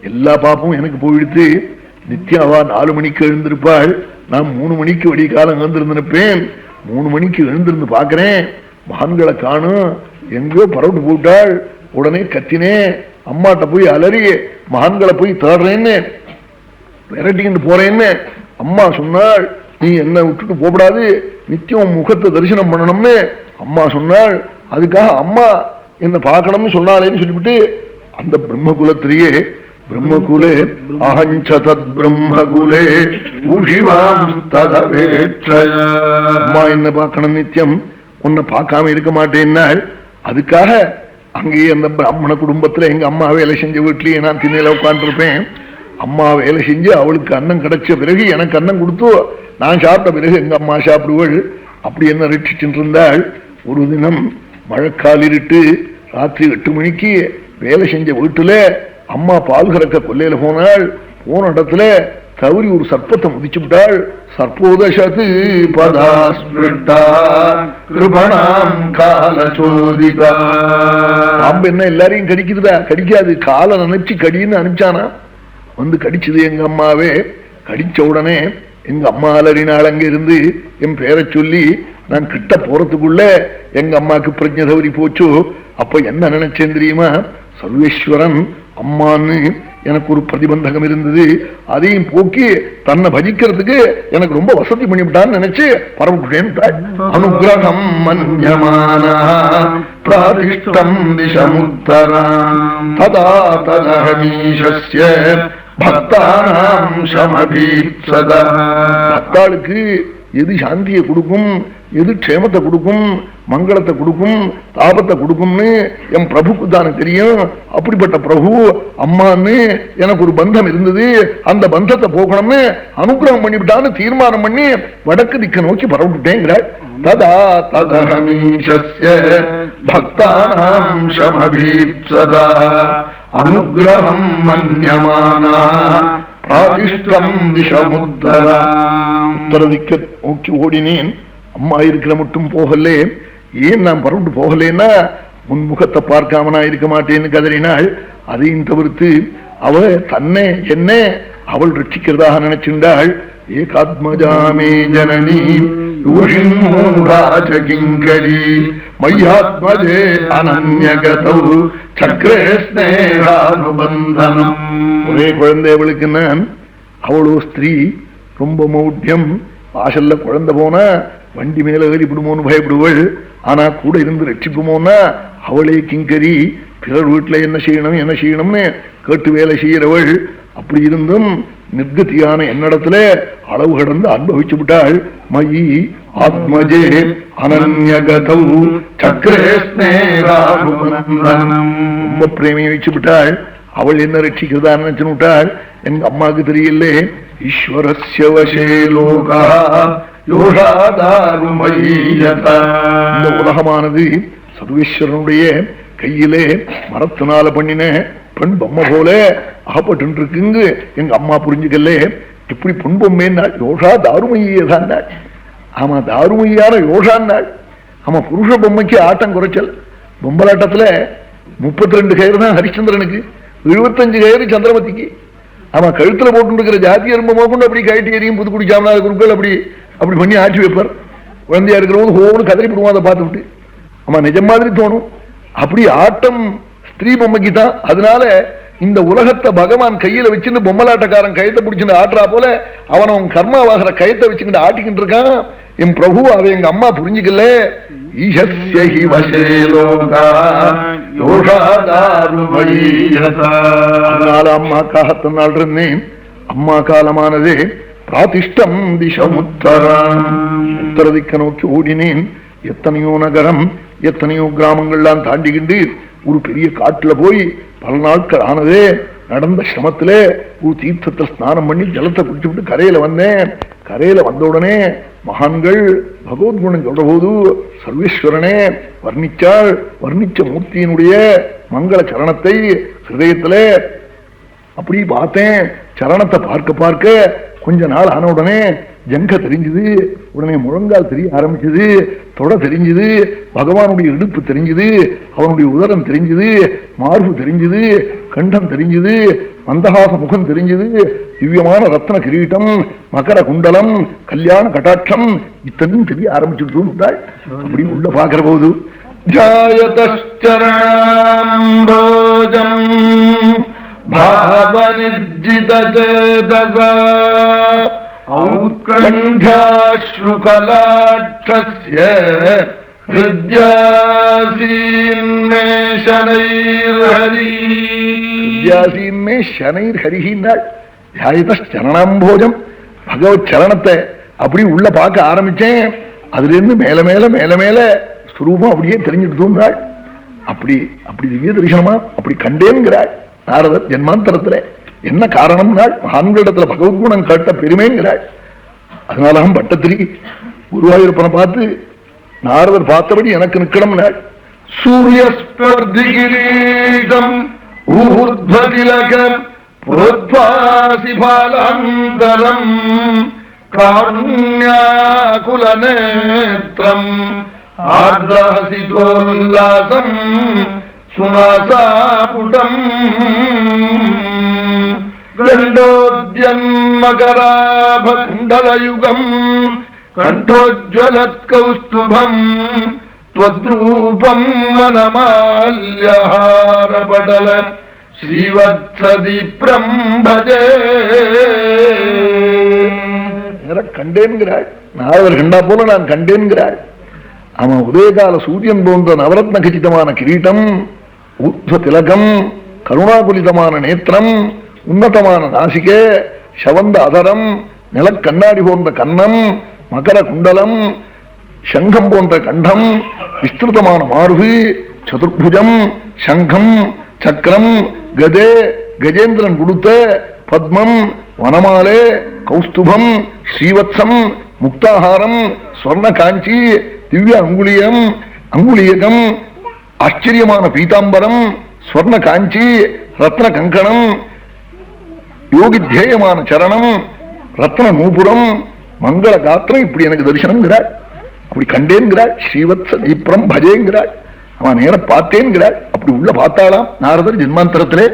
எல்லா பாப்பமும் எனக்கு போயிடுத்து. நித்யாவா 4 மணிக்கு எழுந்திருப்பாள், நான் 3 மணிக்கு விடிய காலம் எழுந்திருந்திருப்பேன். 3 மணிக்கு எழுந்திருந்து பாக்குறேன், மகான்களை காணும், எங்கோ பரவிட்டு போட்டாள். உடனே கத்தினேன், அம்மாட்ட போய் அலறி மகான்களை போய் தேடுறேன்னு விரட்டிக்கிட்டு போறேன்னு. அம்மா சொன்னாள், நீ என்ன விட்டுட்டு போகக்கூடாது, நித்தியம் முகத்தை தரிசனம் பண்ணணும்னு அம்மா சொன்னாள். அதுக்காக அம்மா என்ன பார்க்கணும்னு சொன்னாலேன்னு சொல்லிவிட்டு அந்த பிரம்மகுலத்திலேயே பிரம்மகுலே அஹஞ்சதத் பிரம்மகுலே அம்மா என்ன பார்க்கணும், நித்தியம் உன்னை பார்க்காம இருக்க மாட்டேன்னாள். அதுக்காக அங்கேயே அந்த பிராமண குடும்பத்துல எங்க அம்மா வேலை செஞ்ச வீட்லயே நான் திண்ணையில உட்காந்துருப்பேன். அம்மா வேலை செஞ்சு அவளுக்கு அன்னம் கிடைச்ச பிறகு எனக்கு அன்னம் கொடுத்து நான் சாப்பிட்ட பிறகு எங்க அம்மா சாப்பிடுவள். அப்படி என்ன ரட்சிச்சுட்டு இருந்தாள். ஒரு தினம் மழைக்காலிருட்டு ராத்திரி 8 மணிக்கு வேலை செஞ்ச வீட்டுல அம்மா பால் கறக்க கொல்லையில போனாள். போன இடத்துல தவறி ஒரு சர்ப்பத்தை முதிச்சு விட்டாள். சர்ப்போதசத்து பாம்பு என்ன எல்லாரையும் கடிக்குதுடா, கடிக்காது, காலை நினைச்சு கடின்னு அனுப்பிச்சானா. வந்து கடிச்சது எங்க அம்மாவே. கடிச்ச உடனே எங்க அம்மா அலறினாள். அங்க இருந்து என் பேரை சொல்லி நான் கிட்ட போறதுக்குள்ள எங்க அம்மாக்கு பிரஜை தவறி போச்சு. அப்ப என்ன நினைச்சேன் தெரியுமா, சர்வேஸ்வரன் அம்மான்னு எனக்கு ஒரு பிரதிபந்தகம் இருந்தது, அதையும் போக்கி தன்னை பஜிக்கிறதுக்கு எனக்கு ரொம்ப வசதி பண்ணிவிட்டான்னு நினைச்சு பரமக்குட்டேன். அனுகிரகம் மன்யமானா பிராதிஷ்டம் திசமுத்தராம் ததா ததஹமீஷஸ்ய பக்தானாம் சமபீப்சதா. பக்தாளுக்கு எது சாந்தியை கொடுக்கும், எது க்ஷேமத்தை கொடுக்கும், மங்களத்தை கொடுக்கும், தாபத்தை கொடுக்கும்னு என் பிரபுக்கு தானே தெரியும். அப்படிப்பட்ட பிரபு அம்மான்னு எனக்கு ஒரு பந்தம் இருந்தது, அந்த பந்தத்தை போக்கணும்னு அனுகிரகம் பண்ணிவிட்டான்னு தீர்மானம் பண்ணி வடக்கு திக்க நோக்கி பரவிட்டேங்கிறார். ததா ததஹமீஷஸ்ய பக்தானாம் சமபீப்சதா அனுகிரகம் மன்யமானா பிராதிஷ்டம் திசமுத்தரா. உத்தர திக்க நோக்கி ஓடினேன். அம்மா இருக்கிற மட்டும் போகலே. ஏன் நான் பரவிட்டு போகலேன்னா, முன்முகத்தை பார்க்காம நான் இருக்க மாட்டேன்னு கதறினாள். அதையும் தவிர்த்து அவ தன்னை என்ன அவள் ரட்சிக்கிறதாக நினைச்சிருந்தாள். ஏகாத்மஜாமே ஜனனி கிங்கரி மையாத்மஜே அனன்யகதௌ சக்ரே ஸ்நேகானுபந்தனம். ஒரே குழந்தை அவளுக்கு நான். அவளோ ஸ்திரீ, ரொம்ப மௌட்யம். வாசல்ல குழந்தை போனா வண்டி மேல ஏறிவிடுமோன்னு பயப்படுவள். ஆனா கூட இருந்து ரட்சிப்புமோன்னா அவளே கிங்கரி. பிறர் வீட்டுல என்ன செய்யணும் என்ன செய்யணும்னு கேட்டு வேலை செய்யறவள். அப்படி இருந்தும் நிர்கதியான என்னிடத்துல அளவு கடந்து அனுபவிச்சு விட்டாள். மயி ஆத்மஜே அனன்யகதௌ சக்ரே ஸ்நேகானுபந்தனம். ரொம்ப பிரேமையை வச்சு விட்டாள். அவள் என்ன ரட்சிக்கிறதா நினைச்சு விட்டாள். எங்க அம்மாவுக்கு தெரியல. ஈஸ்வரஸ்ய வசே லோகா இந்த உலகமானது சர்வேஸ்வரனுடைய கையிலே மரத்தினால பண்ணின பெண் பொம்மை போல அகப்பட்டு இருக்குங்க. எங்க அம்மா புரிஞ்சுக்கல. இப்படி பொன் பொம்மைன்னாள். யோகா தாருமையதான். ஆமா, தாருமையான யோகான்னாள். ஆமா, புருஷ பொம்மைக்கு ஆட்டம் குறைச்சல். பொம்பலாட்டத்துல 32 கயிறு தான் ஹரிச்சந்திரனுக்கு, 75 கயிறு சந்திரமதிக்கு. ஆமா, கழுத்துல போட்டு இருக்கிற ஜாதி எறும்பு கொண்டு அப்படி கயிட்டு எரியும் புதுக்குடி சாமநாத குருக்கள் அப்படி அப்படி பண்ணி ஆட்சி வைப்பார். குழந்தையா இருக்கிற போது ஹோன்னு கதறி போடுவோம். அதை பார்த்து விட்டு ஆமா நிஜம் மாதிரி தோணும். அப்படி ஆட்டம் ஸ்திரீ பொம்மைக்கு தான். அதனால இந்த உலகத்தை பகவான் கையில வச்சுட்டு பொம்மலாட்டக்காரன் கயத்தை பிடிச்சுட்டு ஆட்டுறா போல அவன் அவன் கர்மாவாகிற கயத்தை வச்சுக்கிட்டு ஆட்டிக்கிட்டு இருக்கான். என் பிரபு அதை எங்க அம்மா புரிஞ்சுக்கல. அதனால அம்மாக்காக நாள் இருந்தேன். அம்மா காலமானதே பிராதிஷ்டம் திசமுத்தரம். உத்தர திக்க நோக்கி ஓடினேன். எத்தனையோ நகரம் எத்தனையோ கிராமங்கள்லாம் தாண்டிக்கிண்டு ஒரு பெரிய காட்டுல போய் பல நாட்கள் ஆனதே. நடந்த சிரமத்துல ஒரு தீர்த்தத்தை ஸ்நானம் பண்ணி ஜலத்தை குடிச்சு விட்டு கரையில வந்தேன். கரையில வந்த உடனே மகான்கள் பகவத்குணம் சொல்ற போது சர்வேஸ்வரனே வர்ணிச்சாள். வர்ணிச்ச மூர்த்தியினுடைய மங்கள சரணத்தை ஹிருதயத்துல அப்படி பார்த்தேன். சரணத்தை பார்க்க பார்க்க கொஞ்ச நாள் ஆன உடனே ஜங்க தெரிஞ்சது. உடனே முழங்கால் தெரிய ஆரம்பிச்சது. தொட தெரிஞ்சுது, பகவானுடைய இடுப்பு தெரிஞ்சுது, அவனுடைய உதரம் தெரிஞ்சுது, மார்பு தெரிஞ்சுது, கண்டம் தெரிஞ்சுது, மந்தகாச முகம் தெரிஞ்சுது, திவ்யமான ரத்ன கிரீட்டம், மகர குண்டலம், கல்யாண கட்டாட்சம் இத்தனையும் தெரிய ஆரம்பிச்சுட்டு இருந்தாள். அப்படி உள்ள பாக்குற போது ஜாயதம் ஔத்கண்டாஸ்ருகலாட்சஸ்ய ஹிருத்யாசீன்மே ஷனைர் ஹரிஹின்னாள். தியாயதரணாம்போஜம் பகவத் சரணத்தை அப்படி உள்ள பார்க்க ஆரம்பிச்சேன். அதுல இருந்து மேல மேல மேல மேல ஸ்வரூபம் அப்படியே தெரிஞ்சுட்டு தூங்காள். அப்படி அப்படி திவ்ய தரிசனமா அப்படி கண்டேங்கிறாள் நாரதர் ஜென்மாந்தரத்துல. என்ன காரணம்னாள், மகான்களிடத்துல பகவத்குணம் கேட்ட பெருமைங்கிறாள். அதனாலும் பட்டத்திரி குருவாயூரப்பனை பார்த்து நாரதர் பார்த்தபடி எனக்கு நிக்கணும்னாள். சூரியஸ்பர்திகிரீடம் ஊர்த்வதிலகம் புரோத்வாசிபாலந்தரம் காருண்யாகுலநேத்ரம் ஆர்தாசிதோல்லாசம் சுனாசாபுடம் கண்டோத்யன்மகராபகுண்டலயுகம் கண்டோஜ்வலத்கௌஸ்துபம் த்வத்ரூபம் வனமால்யஹாரபடல ஸ்ரீவத்சதீப்ரம் பஜே. கண்டேன்கிறாள் நாரதர் கண்டா போல நான் கண்டேன்கிறாள். அவன் உதயகால சூரியன் போன்ற நவரத்ன கச்சிதமான கிரீட்டம், ஊர்த்வ திலகம், கருணாகுலிதமான நேத்திரம், உன்னதமான நாசிகே, சவந்த அதரம், நிலக்கண்ணாடி போன்ற கன்னம், மகர குண்டலம், சங்கம் போன்ற கண்டம், விஸ்திருதமான மார்பு, சதுர்புஜம், சங்கம், சக்கரம், கதே, கஜேந்திரன் கொடுத்த பத்மம், வனமாலே, கௌஸ்துபம், ஸ்ரீவத்சம், முக்தாஹாரம், ஸ்வர்ண காஞ்சி, திவ்ய அங்குலியம், அங்குலியகம், ஆச்சரியமான பீதாம்பரம், ஸ்வர்ண காஞ்சி, ரத்ன கங்கணம், யோகித்யேயமான சரணம், ரத்ன நூபுரம், மங்கள காத்திரம், இப்படி எனக்கு தரிசனம்ங்கிறாள். அப்படி கண்டேன்கிறாள். ஸ்ரீவத்ச தீப்ரம் பஜேங்கிறாள். அவன் நேர பார்த்தேன்கிறாள். அப்படி உள்ள பார்த்தாலாம் நாரதர் ஜென்மாந்தரத்திலே.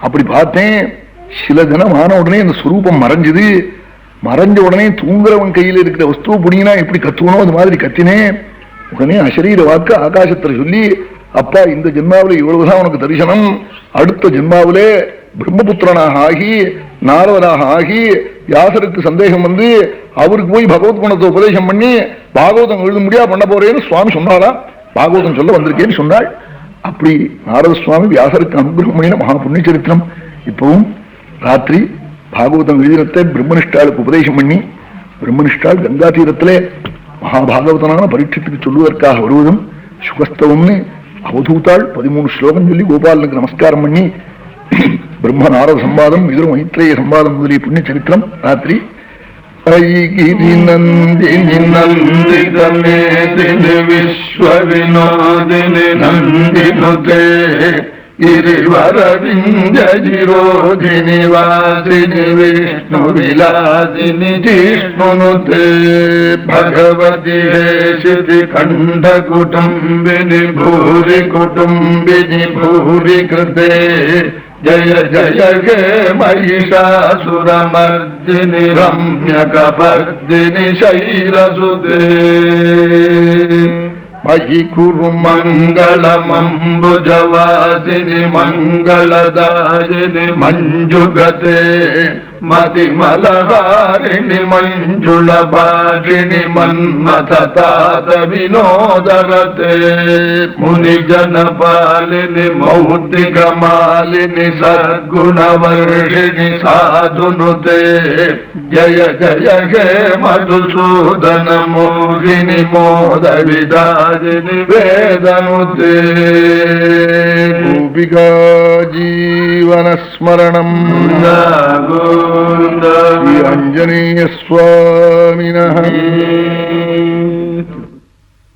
அப்படி பார்த்தேன். சில தினம் ஆன உடனே இந்த ஸ்வரூபம் மறைஞ்சது. மறைஞ்ச உடனே தூங்குறவன் கையில் இருக்கிற வஸ்துவ புடிங்கினா எப்படி கத்துவனோ அது மாதிரி கத்தினேன். உடனே அசரீர வாக்கு ஆகாசத்துல சொல்லி, அப்பா இந்த ஜென்மாவில இவ்வளவுதான் உனக்கு தரிசனம், அடுத்த ஜென்மாவிலே பிரம்மபுத்திரனாக ஆகி நாரதராக ஆகி வியாசருக்கு சந்தேகம் வந்து அவருக்கு போய் பகவத் குணத்தை உபதேசம் பண்ணி பாகவதம் எழுத முடியா பண்ண போறேன்னு சுவாமி சொன்னாரா. பாகவதம் சொல்ல வந்திருக்கேன்னு சொன்னாள். அப்படி நாரத சுவாமி வியாசருக்கு அனுகிரகம் பண்ணின மகா புண்ணிய சரித்திரம். இப்பவும் ராத்திரி பாகவதம் எழுதினத்தை பிரம்மனிஷ்டாளுக்கு உபதேசம் பண்ணி, பிரம்மனிஷ்டாள் கங்கா தீரத்திலே மகாபாகவதனான பரீட்சத்துக்கு சொல்லுவதற்காக வருவதும் சுகஸ்தவம்னு அவதூத்தாள் 13 ஸ்லோகம் சொல்லி கோபாலனுக்கு நமஸ்காரம் பண்ணி பிரம்ம நாரத சம்பாதம், விதுர மைத்ரேய சம்பாதம் முதலிய புண்ணிய சரித்திரம் ராத்திரி. ஐகிரி நந்தினி நந்திதமேதினி விஸ்வ வினோதினி நந்தினுதே गिरिवरविंदजिरोधिनि वासिनि विष्णु विलासिनि जिष्णुनुते भगवति हेशिति खंड कुटुंबिनि भूरि कुटुंबिनि भूरि कृते जय जय हे महिषासुरमर्दिनि रम्यकपर्दिनि शैलसुते मयि कुरु मंगलमंबुजवासिनि मंगलदायिनि मंजुगते मतिमलहारिणि मंजुलभाषिणि मन्मथतात विनोदरते मुनिजनपालिनि मौक्तिकमालिनि सद्गुणवर्षिणि साधुनुते जय जय हे मधुसूदन मोहिनि मोदविदायिनि वेदनुते गोपिका जीवनस्मरणम् श्री आञ्जनेय स्वामिनः।